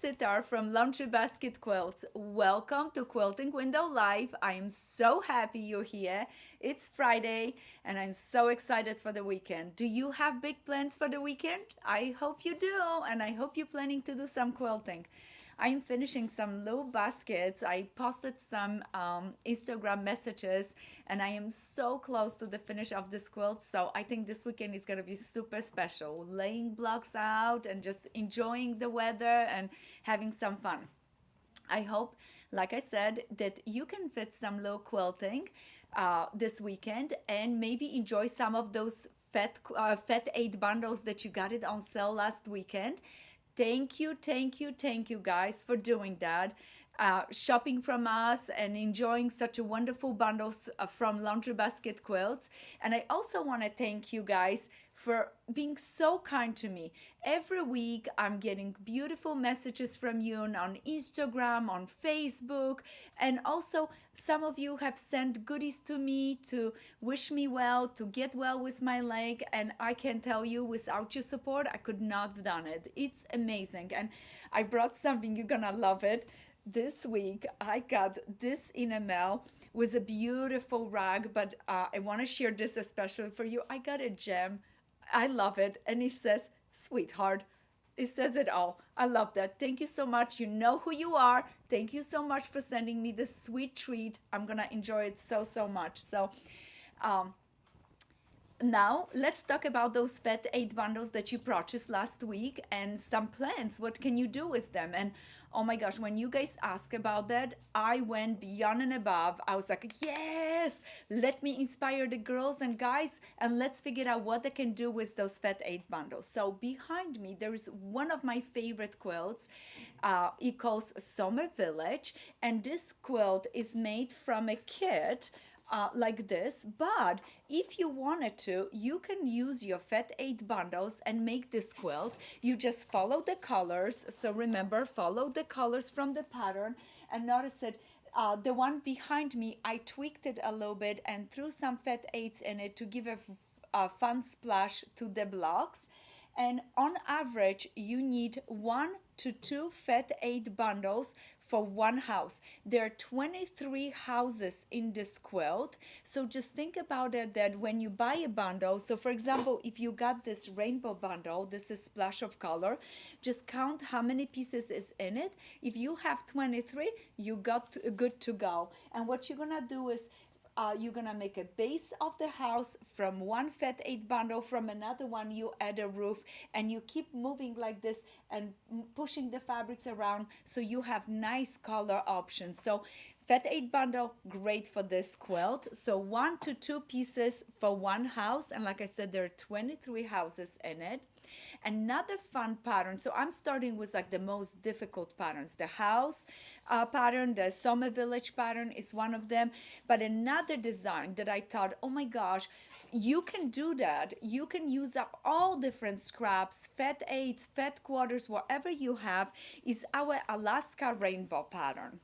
Sitar from Laundry Basket Quilts. Welcome to Quilting Window Live. I am so happy you're here. It's Friday and I'm so excited for the weekend. Do you have big plans for the weekend? I hope you do, and I hope you're planning to do some quilting. I'm finishing some little baskets. I posted some Instagram messages and I am so close to the finish of this quilt. So I think this weekend is going to be super special. Laying blocks out and just enjoying the weather and having some fun. I hope, like I said, that you can fit some little quilting this weekend and maybe enjoy some of those Fat 8 bundles that you got it on sale last weekend. Thank you, guys, for doing that. Shopping from us and enjoying such a wonderful bundles from Laundry Basket Quilts. And I also want to thank you guys for being so kind to me. Every week I'm getting beautiful messages from you on Instagram, on Facebook, and also some of you have sent goodies to me to wish me well, to get well with my leg, and I can tell you without your support I could not have done it. It's amazing. And I brought something, you're gonna love it. This week I got this in a mail with a beautiful rag, but I want to share this especially for you. I got a gem. I love it, and it says sweetheart. It says it all. I love that. Thank you so much. You know who you are. Thank you so much for sending me this sweet treat. I'm gonna enjoy it so much. So um, now let's talk about those Fat 8 bundles that you purchased last week and some plans. What can you do with them? And oh my gosh, when you guys ask about that, I went beyond and above. I was like, yes, let me inspire the girls and guys, and let's figure out what they can do with those Fat 8 bundles. So behind me there is one of my favorite quilts. It calls Summer Village, and this quilt is made from a kit like this. But if you wanted to, you can use your Fat 8 bundles and make this quilt. You just follow the colors. So remember, follow the colors from the pattern, and notice that the one behind me, I tweaked it a little bit and threw some Fat 8s in it to give a fun splash to the blocks. And on average, you need 1 to 2 Fat 8 bundles for one house. There are 23 houses in this quilt. So just think about it, that when you buy a bundle, so for example, if you got this rainbow bundle, this is splash of color, just count how many pieces is in it. If you have 23, you got good to go. And what you're gonna do is you're gonna make a base of the house from one Fat 8 bundle, from another one you add a roof, and you keep moving like this and pushing the fabrics around so you have nice color options. So Fat 8 bundle, great for this quilt. So 1 to 2 pieces for one house, and like I said, there are 23 houses in it. Another fun pattern, so I'm starting with like the most difficult patterns. The house pattern, the Summer Village pattern is one of them. But another design that I thought, oh my gosh, you can do that. You can use up all different scraps, Fat 8s, Fat quarters, whatever you have, is our Alaska rainbow pattern.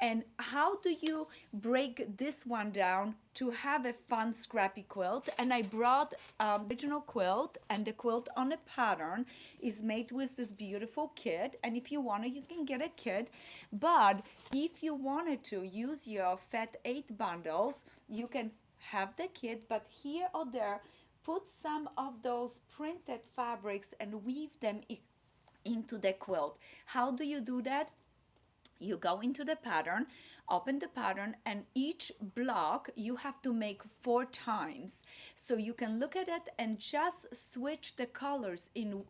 And how do you break this one down to have a fun scrappy quilt? And I brought original quilt, and the quilt on a pattern is made with this beautiful kit. And if you want to, you can get a kit. But if you wanted to use your Fat 8 bundles, you can have the kit, but here or there, put some of those printed fabrics and weave them into the quilt. How do you do that? You go into the pattern, open the pattern, and each block you have to make 4 times. So you can look at it and just switch the colors in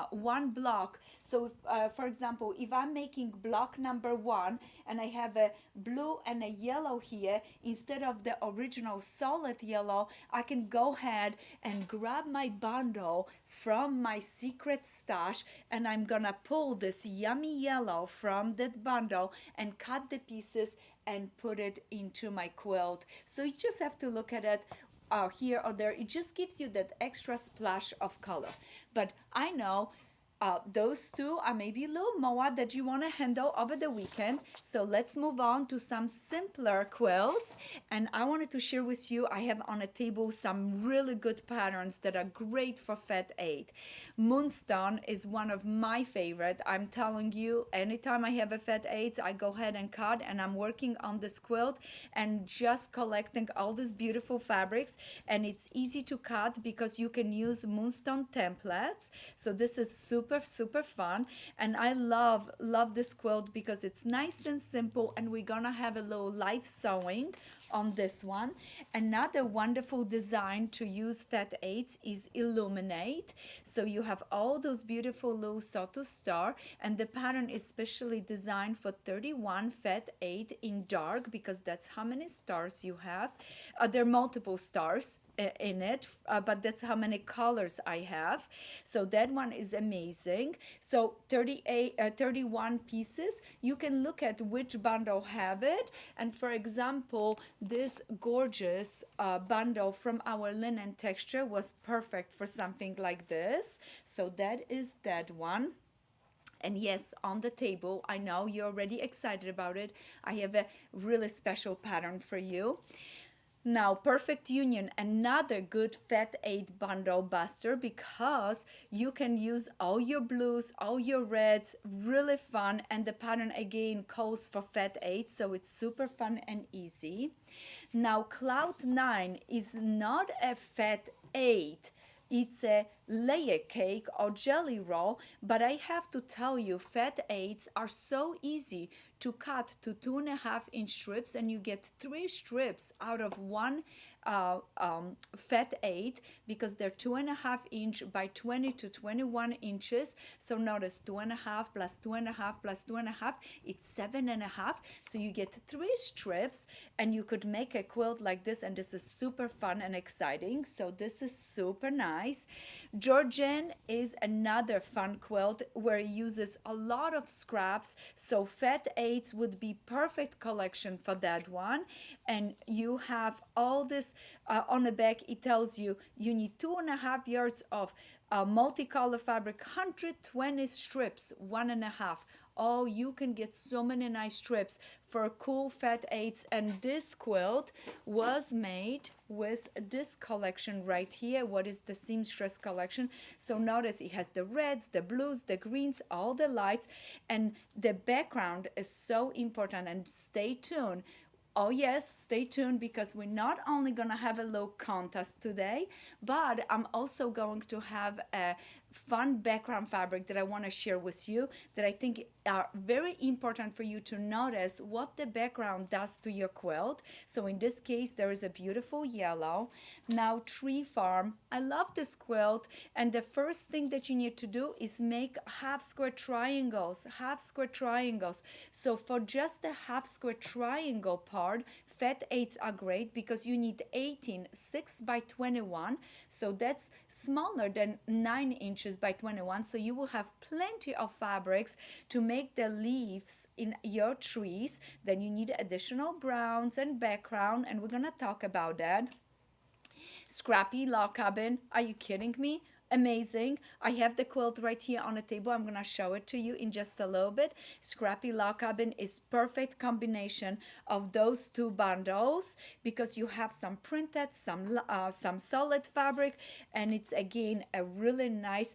one block. So for example, if I'm making block number 1 and I have a blue and a yellow here, instead of the original solid yellow, I can go ahead and grab my bundle from my secret stash, and I'm gonna pull this yummy yellow from that bundle and cut the pieces and put it into my quilt. So you just have to look at it here or there. It just gives you that extra splash of color. But I know those two are maybe a little more that you want to handle over the weekend. So let's move on to some simpler quilts. And I wanted to share with you, I have on a table some really good patterns that are great for Fat 8. Moonstone is one of my favorite. I'm telling you, anytime I have a Fat 8, I go ahead and cut, and I'm working on this quilt and just collecting all these beautiful fabrics. And it's easy to cut because you can use Moonstone templates. So this is super fun, and I love this quilt because it's nice and simple, and we're gonna have a little live sewing on this one. Another wonderful design to use Fat 8s is Illuminate. So you have all those beautiful little Soto star, and the pattern is specially designed for 31 Fat 8 in dark because that's how many stars you have. There are multiple stars in it, but that's how many colors I have. So that one is amazing. So 31 pieces. You can look at which bundle have it. And for example, this gorgeous bundle from our linen texture was perfect for something like this. So that is that one. And yes, on the table, I know you're already excited about it. I have a really special pattern for you. Now, Perfect Union, another good Fat 8 bundle buster because you can use all your blues, all your reds, really fun. And the pattern again calls for Fat 8, so it's super fun and easy. Now, Cloud 9 is not a Fat 8. It's a layer cake or jelly roll, but I have to tell you, Fat 8s are so easy to cut to 2.5-inch strips, and you get 3 strips out of one Fat 8 because they're 2.5-inch by 20 to 21 inches. So notice 2.5 plus 2.5 plus 2.5, it's 7.5. So you get 3 strips, and you could make a quilt like this, and this is super fun and exciting. So this is super nice. Georgian is another fun quilt where it uses a lot of scraps. So Fat 8s would be perfect collection for that one. And you have all this on the back. It tells you you need 2.5 yards of multicolor fabric, 120 strips, 1.5. Oh, you can get so many nice strips for cool Fat 8s. And this quilt was made with this collection right here. What is the Seamstress Collection? So notice it has the reds, the blues, the greens, all the lights, and the background is so important. And stay tuned. Oh yes, stay tuned because we're not only going to have a little contest today, but I'm also going to have a fun background fabric that I want to share with you that I think are very important for you to notice what the background does to your quilt. So in this case, there is a beautiful yellow. Now, Tree Farm. I love this quilt, and the first thing that you need to do is make half square triangles, So for just the half square triangle part, Fat 8s are great because you need 18 6 by 21, so that's smaller than 9 inches by 21, so you will have plenty of fabrics to make the leaves in your trees. Then you need additional browns and background, and we're gonna talk about that. Scrappy Log Cabin, are you kidding me? Amazing. I have the quilt right here on the table. I'm gonna show it to you in just a little bit. Scrappy Log Cabin is perfect combination of those two bundles because you have some printed, some solid fabric, and it's again a really nice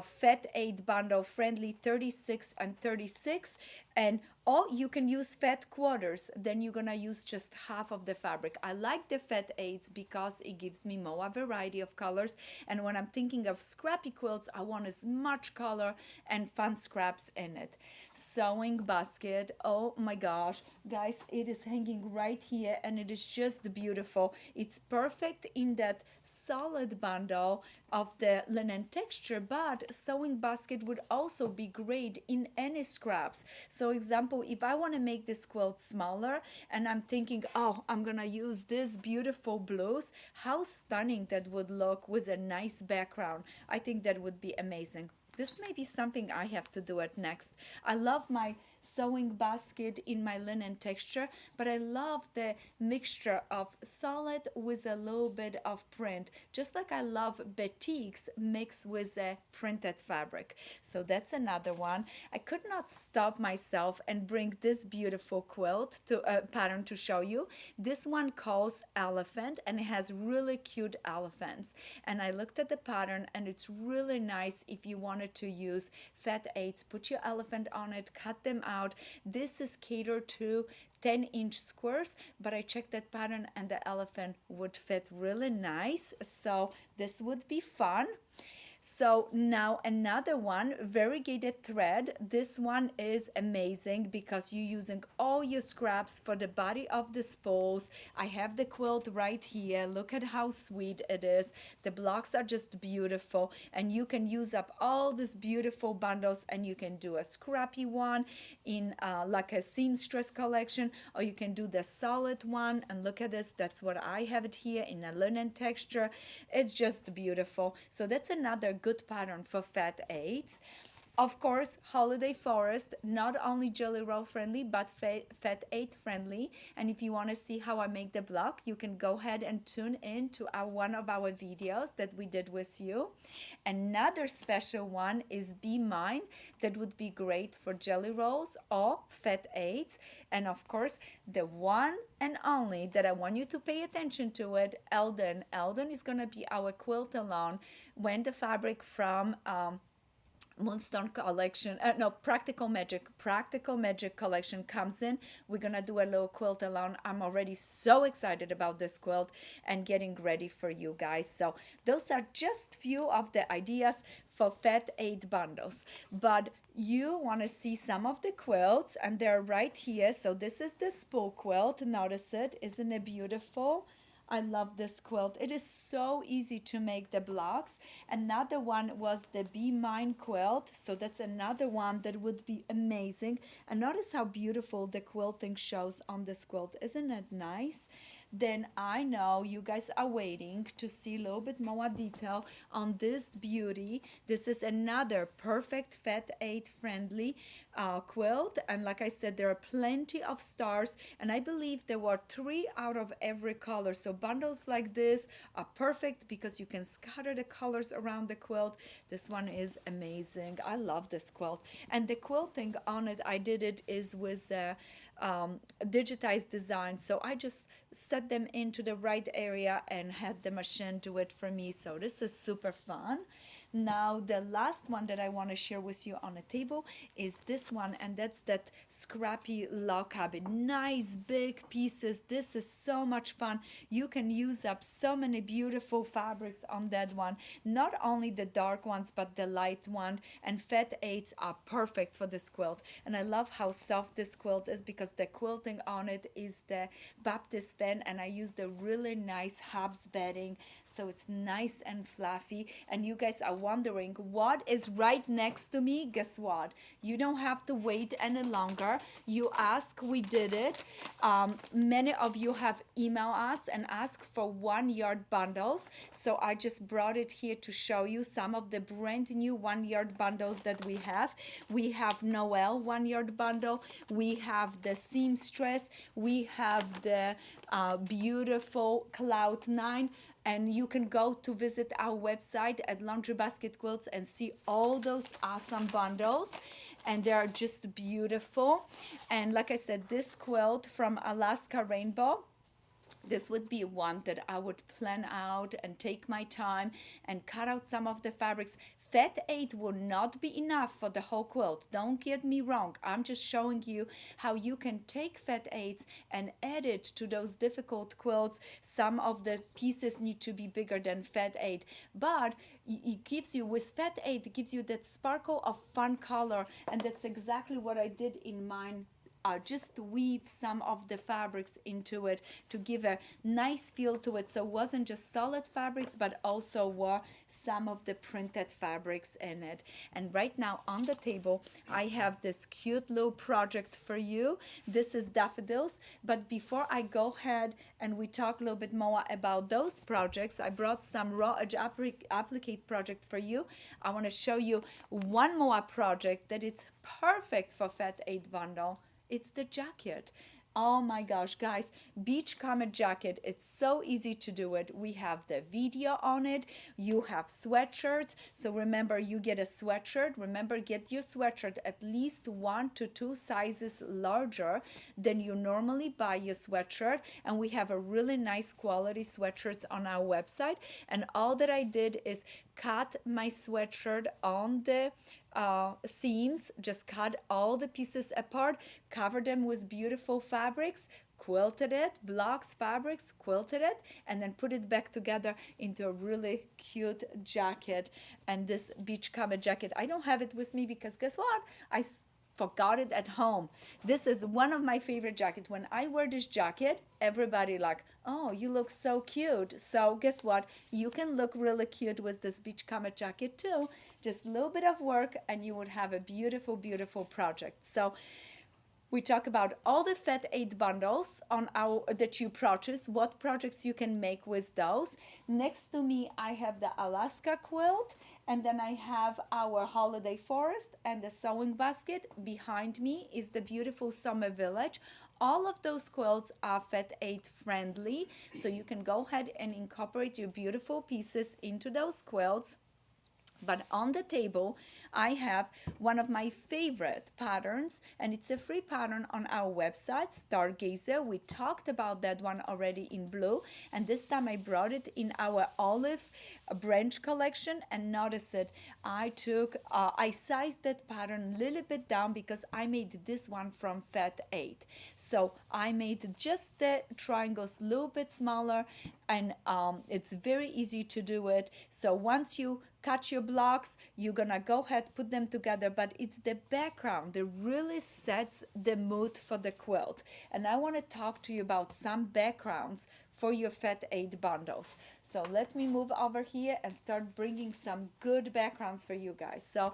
Fat 8 bundle, friendly 36 and 36. And or you can use Fat quarters, then you're gonna use just half of the fabric. I like the Fat 8s because it gives me more variety of colors, and when I'm thinking of scrappy quilts, I want as much color and fun scraps in it. Sewing basket, oh my gosh, guys, it is hanging right here, and it is just beautiful. It's perfect in that solid bundle of the linen texture, but sewing basket would also be great in any scraps. So example, if I want to make this quilt smaller and I'm thinking, oh, I'm gonna use this beautiful blues, how stunning that would look with a nice background. I think that would be amazing. This may be something I have to do it next. I love my sewing basket in my linen texture, but I love the mixture of solid with a little bit of print, just like I love batiks mixed with a printed fabric. So that's another one. I could not stop myself and bring this beautiful quilt to pattern to show you. This one calls Elephant, and it has really cute elephants. And I looked at the pattern, and it's really nice if you wanted to use fat eights, put your elephant on it, cut them out. This is catered to 10-inch squares, but I checked that pattern and the elephant would fit really nice. So this would be fun. So now another one, Variegated Thread. This one is amazing because you're using all your scraps for the body of the spools. I have the quilt right here. Look at how sweet it is. The blocks are just beautiful, and you can use up all these beautiful bundles, and you can do a scrappy one in like a Seamstress Collection, or you can do the solid one. And look at this. That's what I have it here in a linen texture. It's just beautiful. So that's another good pattern for fat eights. Of course, Holiday Forest, not only Jelly Roll friendly, but Fat 8 friendly. And if you want to see how I make the block, you can go ahead and tune in to one of our videos that we did with you. Another special one is Be Mine. That would be great for Jelly Rolls or Fat 8s. And of course, the one and only that I want you to pay attention to it, Eldon. Eldon is going to be our quilt along when the fabric from Moonstone collection, Practical Magic collection comes in. We're gonna do a little quilt along. I'm already so excited about this quilt and getting ready for you guys. So those are just few of the ideas for Fat 8 bundles. But you want to see some of the quilts, and they're right here. So this is the spool quilt. Notice it. Isn't it beautiful? I love this quilt. It is so easy to make the blocks. Another one was the Be Mine quilt. So that's another one that would be amazing. And notice how beautiful the quilting shows on this quilt. Isn't it nice? Then I know you guys are waiting to see a little bit more detail on this beauty. This is another perfect Fat 8 friendly quilt, and like I said, there are plenty of stars, and I believe there were 3 out of every color. So bundles like this are perfect because you can scatter the colors around the quilt. This one is amazing. I love this quilt, and the quilting on it, I did it is with digitized design. So I just set them into the right area and had the machine do it for me. So this is super fun. Now the last one that I want to share with you on the table is this one, and that's that Scrappy Log Cabin. Nice big pieces. This is so much fun. You can use up so many beautiful fabrics on that one. Not only the dark ones, but the light one, and Fat 8s are perfect for this quilt. And I love how soft this quilt is because the quilting on it is the Baptist fan, and I use the really nice Hobbs bedding, so it's nice and fluffy. And you guys are wondering what is right next to me. Guess what? You don't have to wait any longer. You ask, we did it. Many of you have emailed us and asked for 1-yard bundles, so I just brought it here to show you some of the brand new 1-yard bundles that we have. We have Noel 1-yard bundle, we have the Seamstress, we have the beautiful Cloud 9, and you can go to visit our website at Laundry Basket Quilts and see all those awesome bundles, and they are just beautiful. And like I said, this quilt from Alaska Rainbow, this would be one that I would plan out and take my time and cut out some of the fabrics. Fat 8 will not be enough for the whole quilt. Don't get me wrong. I'm just showing you how you can take Fat 8s and add it to those difficult quilts. Some of the pieces need to be bigger than Fat 8, but it gives you, with Fat 8, it gives you that sparkle of fun color, and that's exactly what I did in mine just weave some of the fabrics into it to give a nice feel to it. So it wasn't just solid fabrics, but also were some of the printed fabrics in it. And right now on the table, I have this cute little project for you. This is Daffodils. But before I go ahead and we talk a little bit more about those projects, I brought some raw edge applique project for you. I want to show you one more project that it's perfect for Fat 8 bundle. It's the jacket. Oh my gosh, guys, beach comet jacket, it's so easy to do it. We have the video on it. You have sweatshirts. So remember, you get a sweatshirt. Remember, get your sweatshirt at least 1 to 2 sizes larger than you normally buy your sweatshirt. And we have a really nice quality sweatshirts on our website. And all that I did is cut my sweatshirt on the seams, just cut all the pieces apart, cover them with beautiful fabrics, quilted it, blocks, fabrics, quilted it, and then put it back together into a really cute jacket. And this beach comet jacket, I don't have it with me because guess what? I forgot it at home. This is one of my favorite jackets. When I wear this jacket, everybody like, oh, you look so cute. So guess what? You can look really cute with this beach comet jacket too. Just a little bit of work and you would have a beautiful, beautiful project. So we talk about all the Fat 8 bundles on that you purchase, what projects you can make with those. Next to me, I have the Alaska quilt, and then I have our holiday forest and the sewing basket. Behind me is the beautiful summer village. All of those quilts are Fat 8 friendly, so you can go ahead and incorporate your beautiful pieces into those quilts. But on the table, I have one of my favorite patterns, and it's a free pattern on our website, Stargazer. We talked about that one already in blue, and this time I brought it in our olive branch collection. And notice it, I sized that pattern a little bit down because I made this one from Fat 8. So I made just the triangles a little bit smaller, and it's very easy to do it. So once you cut your blocks, you're gonna go ahead, put them together, but it's the background that really sets the mood for the quilt. And I want to talk to you about some backgrounds for your Fat 8 bundles. So let me move over here and start bringing some good backgrounds for you guys. So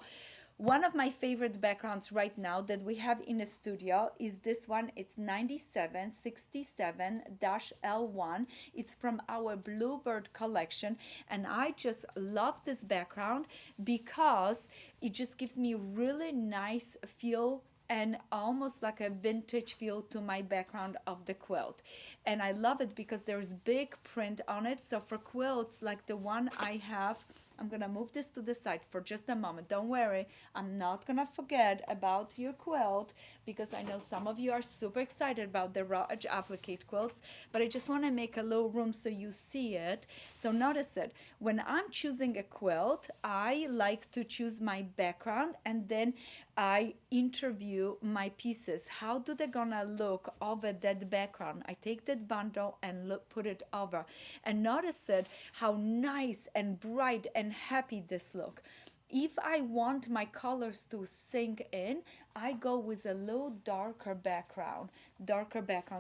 one of my favorite backgrounds right now that we have in the studio is this one. It's 9767-L1. It's from our Bluebird collection. And I just love this background because it just gives me really nice feel and almost like a vintage feel to my background of the quilt. And I love it because there's big print on it. So for quilts like the one I have, I'm gonna move this to the side for just a moment. Don't worry, I'm not gonna forget about your quilt because I know some of you are super excited about the raw edge applique quilts, but I just wanna make a little room so you see it. So notice it, when I'm choosing a quilt, I like to choose my background and then I interview my pieces. How do they gonna look over that background? I take that bundle and put it over. And notice it, how nice and bright and happy this look. If I want my colors to sink in, I go with a little darker background.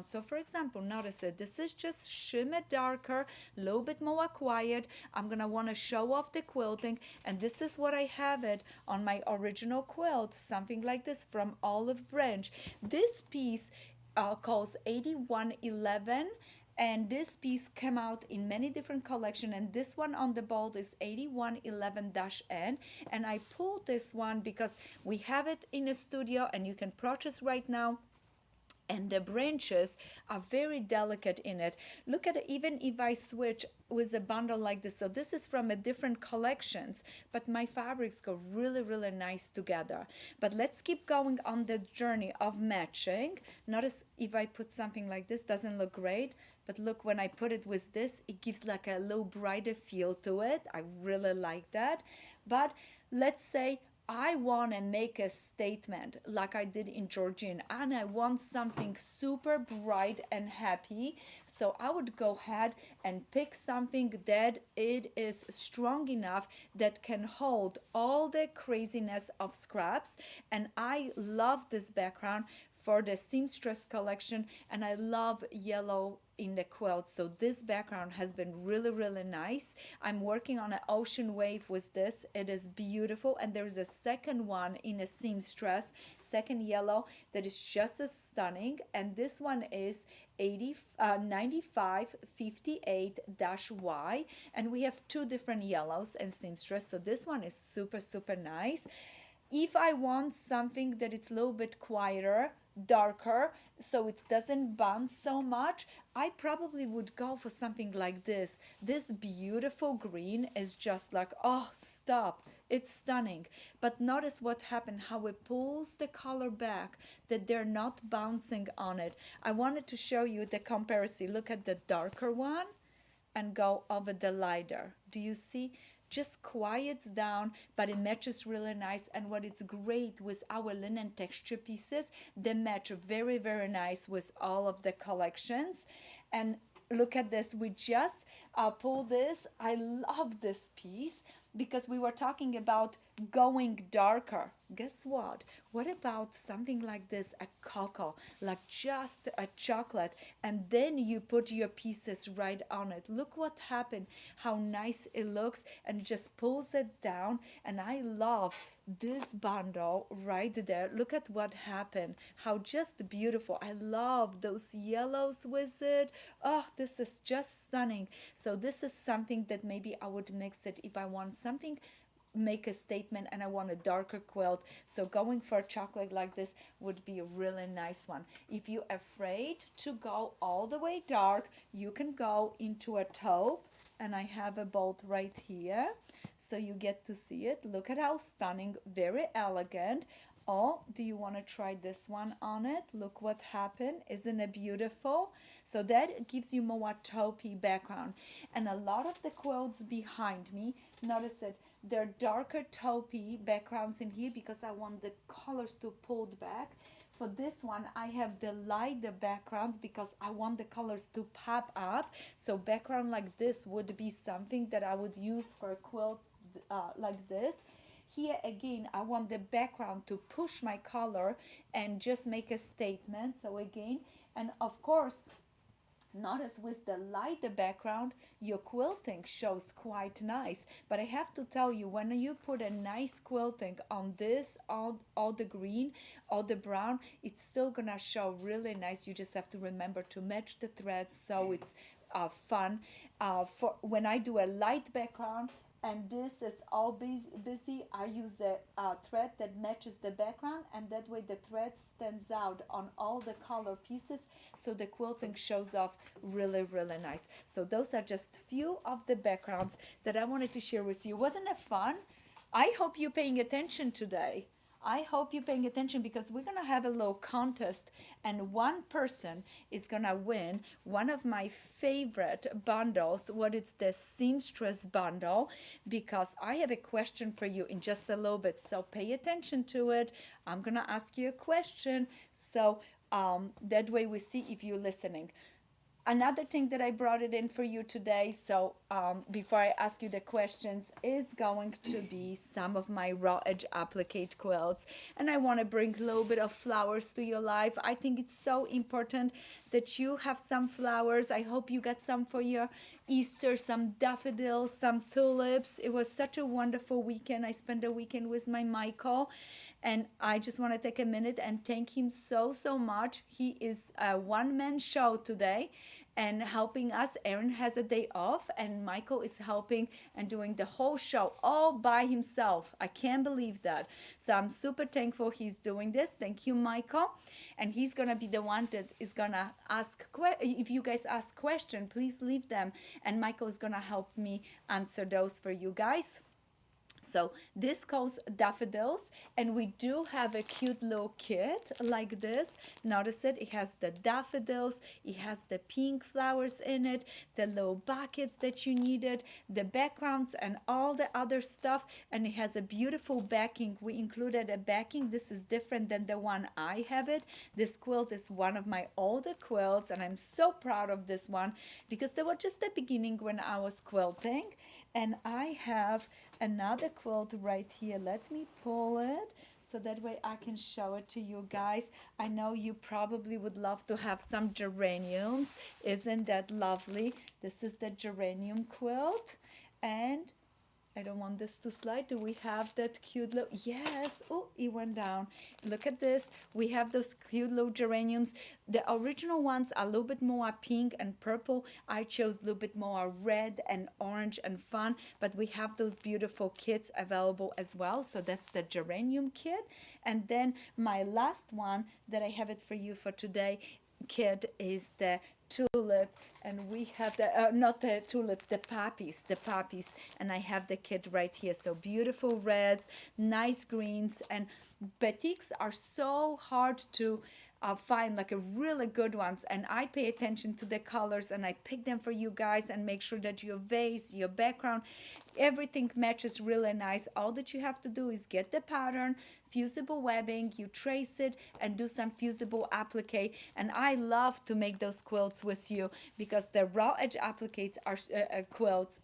So for example, notice it, this is just shimmer darker, a little bit more quiet. I'm gonna wanna show off the quilting, and this is what I have it on my original quilt, something like this from Olive Branch. This piece calls 8111. And this piece came out in many different collections, and this one on the bold is 8111-N. And I pulled this one because we have it in the studio and you can purchase right now. And the branches are very delicate in it. Look at it, even if I switch with a bundle like this. So this is from a different collections, but my fabrics go really, really nice together. But let's keep going on the journey of matching. Notice if I put something like this, doesn't look great. But look, when I put it with this, it gives like a little brighter feel to it. I really like that. But let's say I want to make a statement like I did in Georgian, and I want something super bright and happy. So I would go ahead and pick something that it is strong enough that can hold all the craziness of scraps. And I love this background for the Seamstress collection, and I love yellow in the quilt, so this background has been really nice. I'm working on an ocean wave with this. It is beautiful, and there's a second one in a Seamstress, second yellow, that is just as stunning, and this one is 9558-Y, and we have two different yellows in Seamstress, so this one is super nice. If I want something that it's a little bit quieter, darker, so it doesn't bounce so much, I probably would go for something like this. This beautiful green is just like, oh, stop. It's stunning. But notice what happened, how it pulls the color back, that they're not bouncing on it. I wanted to show you the comparison. Look at the darker one and go over the lighter. Do you see? Just quiets down, but it matches really nice. And what is great with our linen texture pieces, they match very nice with all of the collections. And look at this, we just pulled this. I love this piece because we were talking about going darker. Guess what? What about something like this, a cocoa, like just a chocolate, and then you put your pieces right on it. Look what happened, how nice it looks, and it just pulls it down. And I love this bundle right there. Look at what happened, how just beautiful. I love those yellows with it. Oh, this is just stunning. So this is something that maybe I would mix it if I want something make a statement and I want a darker quilt. So going for a chocolate like this would be a really nice one. If you're afraid to go all the way dark, you can go into a taupe, and I have a bolt right here so you get to see it. Look at how stunning, very elegant. Oh, do you want to try this one on it? Look what happened. Isn't it beautiful? So that gives you more taupey background. And a lot of the quilts behind me, notice it, they're darker taupey backgrounds in here because I want the colors to pulled back. For this one, I have the lighter backgrounds because I want the colors to pop up. So background like this would be something that I would use for a quilt like this. Here again, I want the background to push my color and just make a statement. So again, and of course, notice with the lighter background, your quilting shows quite nice. But I have to tell you, when you put a nice quilting on this, all the green, all the brown, it's still gonna show really nice. You just have to remember to match the threads so it's fun. For when I do a light background, and this is all busy, I use a thread that matches the background, and that way the thread stands out on all the color pieces, so the quilting shows off really nice. So those are just few of the backgrounds that I wanted to share with you. Wasn't it fun? I hope you're paying attention today. I hope you're paying attention because we're going to have a little contest, and one person is going to win one of my favorite bundles. What is the Seamstress bundle? Because I have a question for you in just a little bit. So pay attention to it. I'm going to ask you a question. So that way we see if you're listening. Another thing that I brought it in for you today, so before I ask you the questions, is going to be some of my raw edge applique quilts. And I want to bring a little bit of flowers to your life. I think it's so important that you have some flowers. I hope you got some for your Easter, some daffodils, some tulips. It was such a wonderful weekend. I spent the weekend with my Michael. And I just want to take a minute and thank him so much. He is a one-man show today and helping us. Aaron has a day off, and Michael is helping and doing the whole show all by himself. I can't believe that. So I'm super thankful he's doing this. Thank you, Michael. And he's going to be the one that is going to ask, if you guys ask questions, please leave them. And Michael is going to help me answer those for you guys. So this calls Daffodils, and we do have a cute little kit like this. Notice it has the daffodils, it has the pink flowers in it, the little buckets that you needed, the backgrounds and all the other stuff, and it has a beautiful backing. We included a backing. This is different than the one I have it. This quilt is one of my older quilts, and I'm so proud of this one because they were just the beginning when I was quilting. And I have another quilt right here. Let me pull it so that way I can show it to you guys. I know you probably would love to have some geraniums. Isn't that lovely? This is the geranium quilt, and I don't want this to slide. Do we have that cute little, yes, oh, it went down. Look at this. We have those cute little geraniums. The original ones are a little bit more pink and purple. I chose a little bit more red and orange and fun, but we have those beautiful kits available as well. So that's the geranium kit. And then my last one that I have it for you for today kit is the tulip, and we have the not the tulip, the poppies, and I have the kit right here. So beautiful reds, nice greens, and batiks are so hard to find, like a really good ones, and I pay attention to the colors and I pick them for you guys and make sure that your vase, your background, everything matches really nice. All that you have to do is get the pattern, fusible webbing, you trace it and do some fusible applique. And I love to make those quilts with you because the raw edge appliques are quilts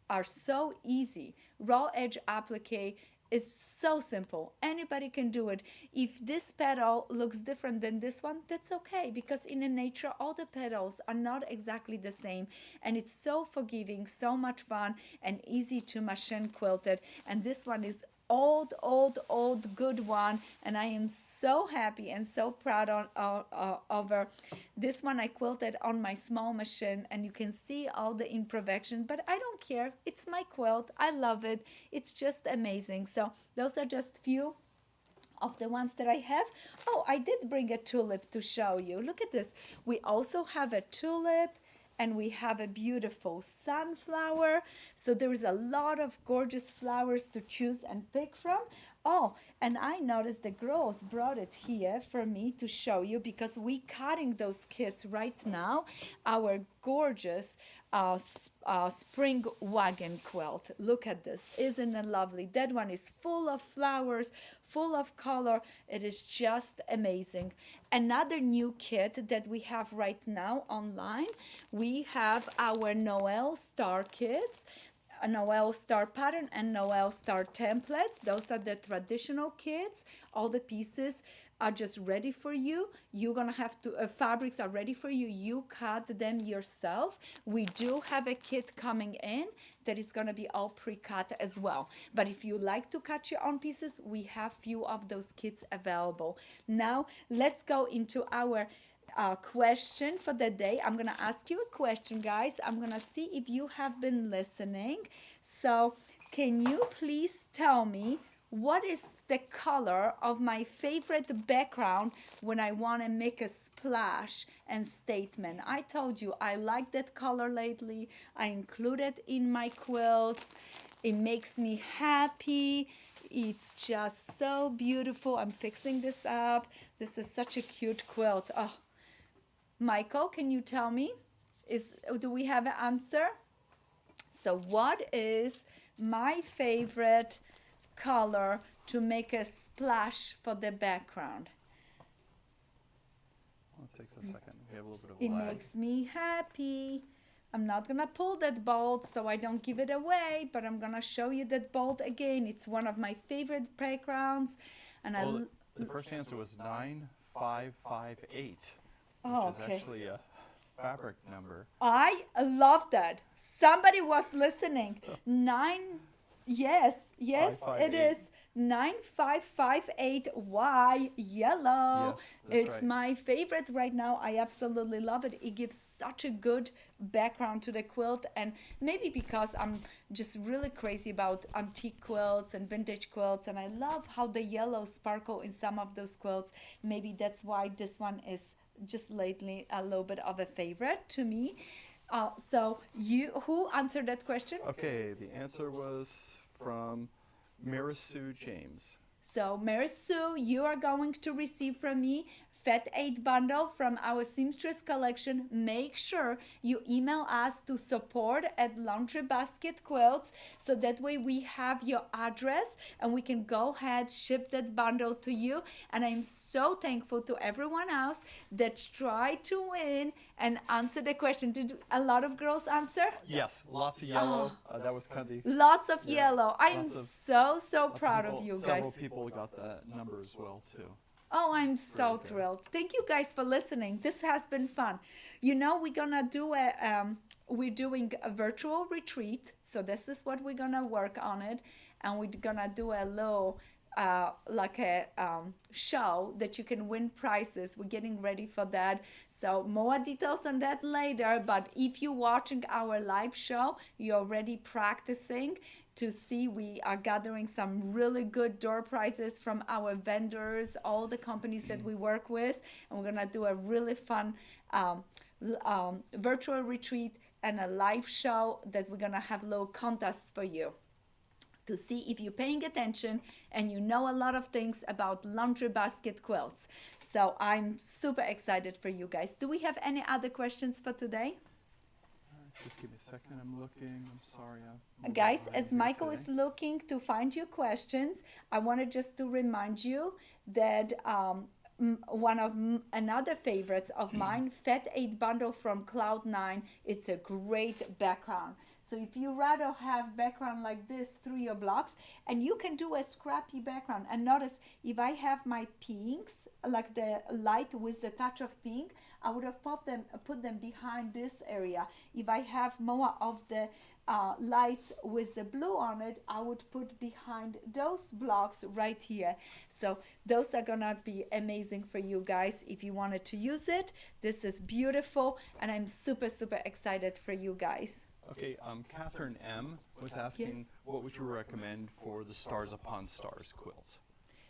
are so easy. Raw edge applique is so simple. Anybody can do it. If this petal looks different than this one, that's okay, because in the nature all the petals are not exactly the same, and it's so forgiving, so much fun, and easy to machine quilted. And this one is old good one, and I am so happy and so proud over this one. I quilted on my small machine, and you can see all the imperfection, but I don't care. It's my quilt. I love it. It's just amazing. So those are just few of the ones that I have. Oh, I did bring a tulip to show you. Look at this. We also have a tulip, and we have a beautiful sunflower. So there is a lot of gorgeous flowers to choose and pick from. Oh, and I noticed the girls brought it here for me to show you, because we cutting those kits right now. Our gorgeous spring wagon quilt. Look at this. Isn't it lovely? That one is full of flowers, full of color. It is just amazing. Another new kit that we have right now online, we have our Noel Star kits, a Noel Star pattern and Noel Star templates. Those are the traditional kits. All the pieces are just ready for you. You're gonna have to, fabrics are ready for you. You cut them yourself. We do have a kit coming in that is gonna be all pre-cut as well. But if you like to cut your own pieces, we have few of those kits available. Now, let's go into our question for the day. I'm gonna ask you a question, guys. I'm gonna see if you have been listening. So can you please tell me what is the color of my favorite background when I want to make a splash and statement? I told you I like that color lately. I include it in my quilts. It makes me happy. It's just so beautiful. I'm fixing this up. This is such a cute quilt. Oh, Michael, can you tell me? Do we have an answer? So what is my favorite color to make a splash for the background? Well, it takes a second. We have a little bit of It lag. makes me happy. I'm not gonna pull that bolt so I don't give it away, but I'm gonna show you that bolt again. It's one of my favorite backgrounds, and Well, the first answer was 9558, Oh, which is okay. actually a fabric number. I love that. Somebody was listening. Yes, it 558. is 9558Y yellow. Yes, that's It's right. my favorite right now. I absolutely love it. It gives such a good background to the quilt, and maybe because I'm just really crazy about antique quilts and vintage quilts, and I love how the yellow sparkle in some of those quilts. Maybe that's why this one is just lately a little bit of a favorite to me. So who answered that question? Okay, the answer was from Marisu James. So Mary Sue, you are going to receive from me Fat 8 bundle from our Seamstress Collection. Make sure you email us to support@Laundry Quilts, so that way we have your address and we can go ahead ship that bundle to you. And I'm so thankful to everyone else that tried to win and answer the question. Did a lot of girls answer? Yes, lots of yellow. That was kind of the Lots of Yeah, yellow. I am lots of- so lots of proud of people- you several guys. people people got that number as well too. Oh, I'm so good. thrilled. Thank you guys for listening. This has been fun. You know, we're doing a virtual retreat. So this is what we're gonna work on it. And we're gonna do a little like a show that you can win prizes. We're getting ready for that. So more details on that later. But if you're watching our live show, you're already practicing to see we are gathering some really good door prizes from our vendors, all the companies that we work with. And we're gonna do a really fun virtual retreat and a live show that we're gonna have little contests for you to see if you're paying attention and you know a lot of things about laundry basket quilts. So I'm super excited for you guys. Do we have any other questions for today? Just give me a second. I'm looking. I'm sorry. I'm Guys, behind as here Michael today. is looking to find your questions, I wanted just to remind you that another favorites of mine, Fat 8 bundle from Cloud9. It's a great background. So if you rather have background like this through your blocks, and you can do a scrappy background. And notice if I have my pinks, like the light with the touch of pink, I would have put them behind this area. If I have more of the lights with the blue on it, I would put behind those blocks right here. So those are gonna be amazing for you guys if you wanted to use it. This is beautiful, and I'm super, super excited for you guys. Okay, Catherine M. was asking, Yes. what would you recommend for the Stars Upon Stars quilt?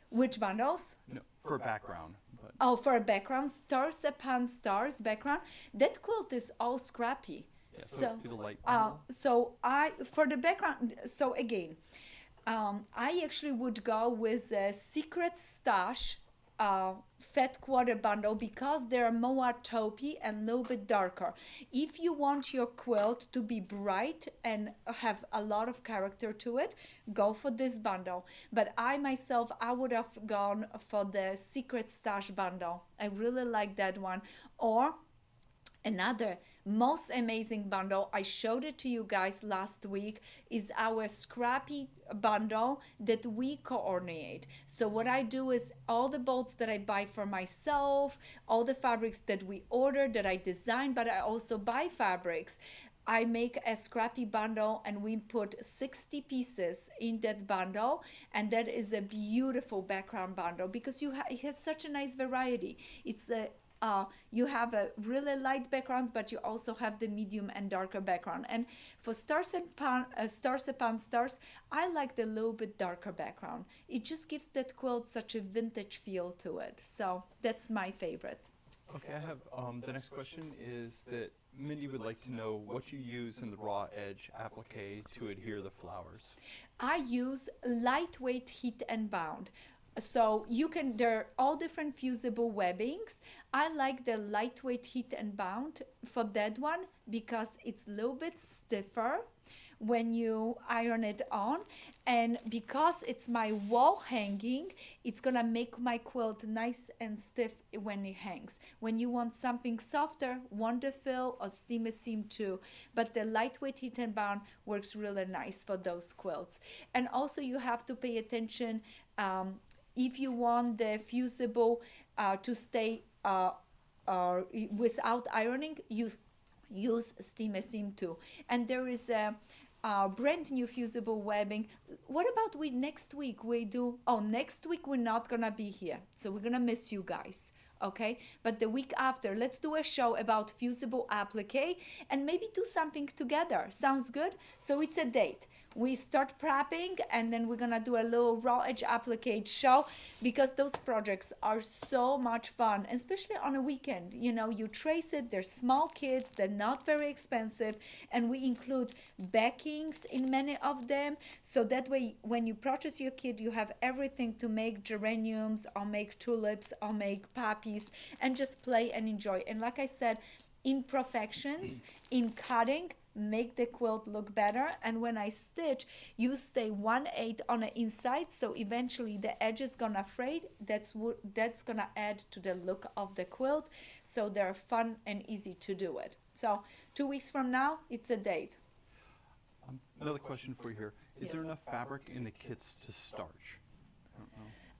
Which bundles? No, for background. But Oh, for a background, Stars Upon Stars background. That quilt is all scrappy. yeah, So, do the light bundle. for the background, so again, I actually would go with a Secret Stash fat quarter bundle because they're more taupey and a little bit darker. If you want your quilt to be bright and have a lot of character to it, go for this bundle. But I myself, I would have gone for the Secret Stash bundle. I really like that one. Or another most amazing bundle, I showed it to you guys last week, is our Scrappy bundle that we coordinate. So what I do is all the bolts that I buy for myself, all the fabrics that we order, that I design, but I also buy fabrics. I make a Scrappy bundle and we put 60 pieces in that bundle, and that is a beautiful background bundle because it has such a nice variety. You have a really light backgrounds, but you also have the medium and darker background. And for Stars Upon Stars, I like the little bit darker background. It just gives that quilt such a vintage feel to it. So that's my favorite. Okay, I have the next question is that Mindy would like to know what you use in the raw edge applique to adhere the flowers. I use lightweight heat and bound. So there are all different fusible webbings. I like the lightweight heat and bound for that one because it's a little bit stiffer when you iron it on, and because it's my wall hanging, it's gonna make my quilt nice and stiff when it hangs. When you want something softer, Wonderfill or Seam too, but the lightweight heat and bound works really nice for those quilts. And also you have to pay attention if you want the fusible to stay without ironing, you use Seam too. And there is a brand new fusible webbing. What about next week we do? Oh, next week we're not gonna be here, so we're gonna miss you guys. Okay, but the week after, let's do a show about fusible applique and maybe do something together. Sounds good? So it's a date. We start prepping and then we're gonna do a little raw edge applique show because those projects are so much fun, especially on a weekend. You know, you trace it, they're small kids, they're not very expensive, and we include backings in many of them. So that way, when you purchase your kit, you have everything to make geraniums or make tulips or make poppies and just play and enjoy. And like I said, imperfections in cutting make the quilt look better, and when I stitch, you stay 1/8 on the inside, so eventually the edge is gonna frayed. That's gonna add to the look of the quilt, so they're fun and easy to do it. So 2 weeks from now, it's a date. Another question for you here. Is there Yes. enough fabric in the kits to starch? don't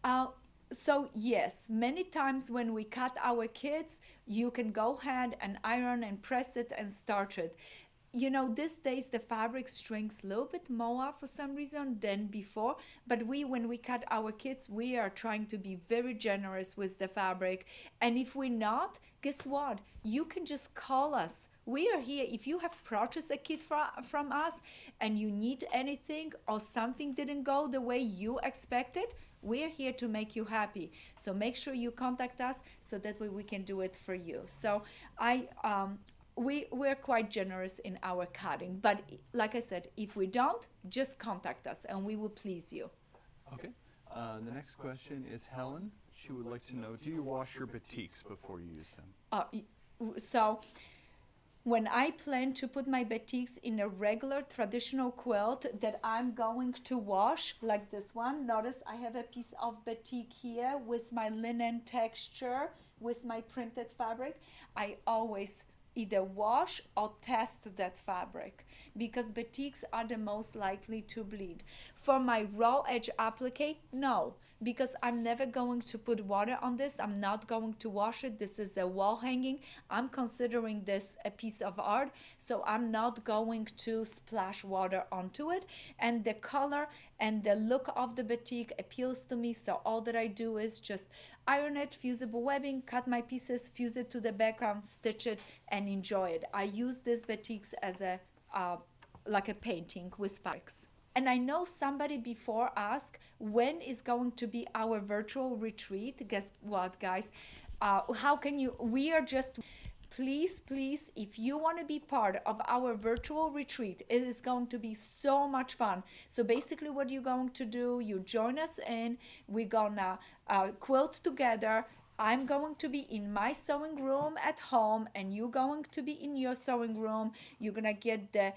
know. So yes, many times when we cut our kits, you can go ahead and iron and press it and starch it. You know, these days the fabric shrinks a little bit more for some reason than before, but when we cut our kits, we are trying to be very generous with the fabric. And if we're not, guess what? You can just call us. We are here. If you have purchased a kit from us and you need anything or something didn't go the way you expected, we're here to make you happy. So make sure you contact us so that way we can do it for you. So we're quite generous in our cutting, but like I said, if we don't, just contact us and we will please you. Okay. The next question is Helen. She would like to know, do you wash your batiks before you use them? So when I plan to put my batiks in a regular traditional quilt that I'm going to wash, like this one, notice I have a piece of batik here with my linen texture, with my printed fabric. I always either wash or test that fabric because batiks are the most likely to bleed. For my raw edge applique, no, because I'm never going to put water on this. I'm not going to wash it. This is a wall hanging. I'm considering this a piece of art, so I'm not going to splash water onto it. And the color and the look of the batik appeals to me, so all that I do is just iron it, fusible webbing, cut my pieces, fuse it to the background, stitch it, and enjoy it. I use this batiks as a like a painting with fabrics. And I know somebody before asked when is going to be our virtual retreat. Guess what, guys? How can you? We are just. Please, please, if you want to be part of our virtual retreat, it is going to be so much fun. So basically what you're going to do, you join us in, we're gonna quilt together. I'm going to be in my sewing room at home and you're going to be in your sewing room. You're gonna get the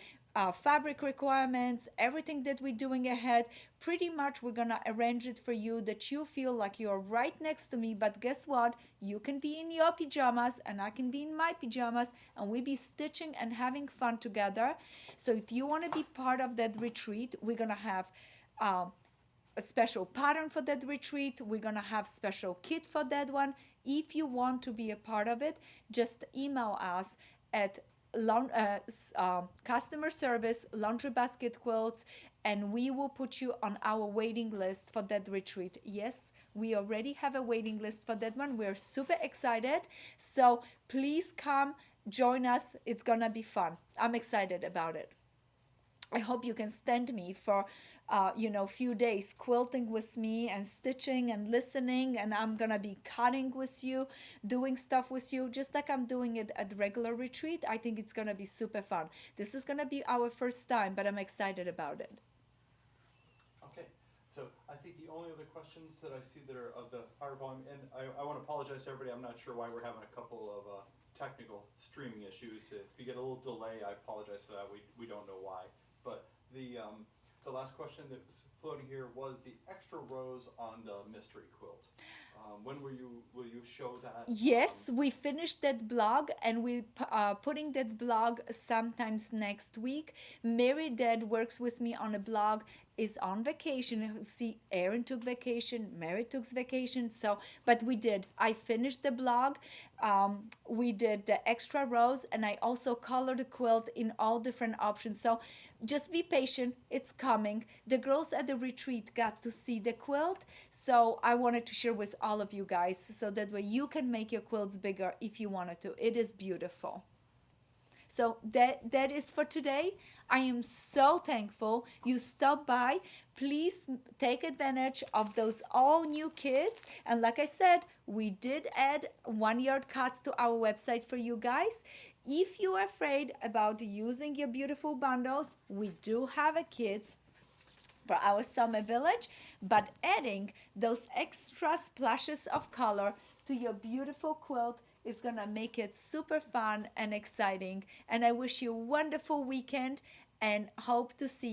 fabric requirements, everything that we're doing ahead. Pretty much we're gonna arrange it for you that you feel like you're right next to me, but guess what? You can be in your pajamas and I can be in my pajamas and we be stitching and having fun together. So if you want to be part of that retreat, we're gonna have a special pattern for that retreat. We're gonna have special kit for that one. If you want to be a part of it, just email us at customer service Laundry Basket Quilts and we will put you on our waiting list for that retreat. Yes, we already have a waiting list for that one. We're super excited, so please come join us. It's gonna be fun. I'm excited about it. I hope you can stand me for few days quilting with me and stitching and listening, and I'm gonna be cutting with you, doing stuff with you just like I'm doing it at regular retreat. I think it's gonna be super fun. This is gonna be our first time, but I'm excited about it. Okay, so I think the only other questions that I see that are of the higher volume, and I want to apologize to everybody. I'm not sure why we're having a couple of technical streaming issues. If you get a little delay, I apologize for that. We don't know why. But the last question that was floating here was the extra rows on the mystery quilt. When will you show that? Yes, we finished that blog and we putting that blog sometimes next week. Mary that works with me on a blog is on vacation. See, Erin took vacation, Mary took vacation. So, but I finished the blog. We did the extra rows and I also colored the quilt in all different options. So just be patient, it's coming. The girls at the retreat got to see the quilt, so I wanted to share with all of you guys so that way you can make your quilts bigger if you wanted to. It is beautiful. So that is for today. I am so thankful you stopped by. Please take advantage of those all new kits. And like I said, we did add 1-yard cuts to our website for you guys. If you are afraid about using your beautiful bundles, we do have a kit for our summer village, but adding those extra splashes of color to your beautiful quilt is gonna make it super fun and exciting. And I wish you a wonderful weekend and hope to see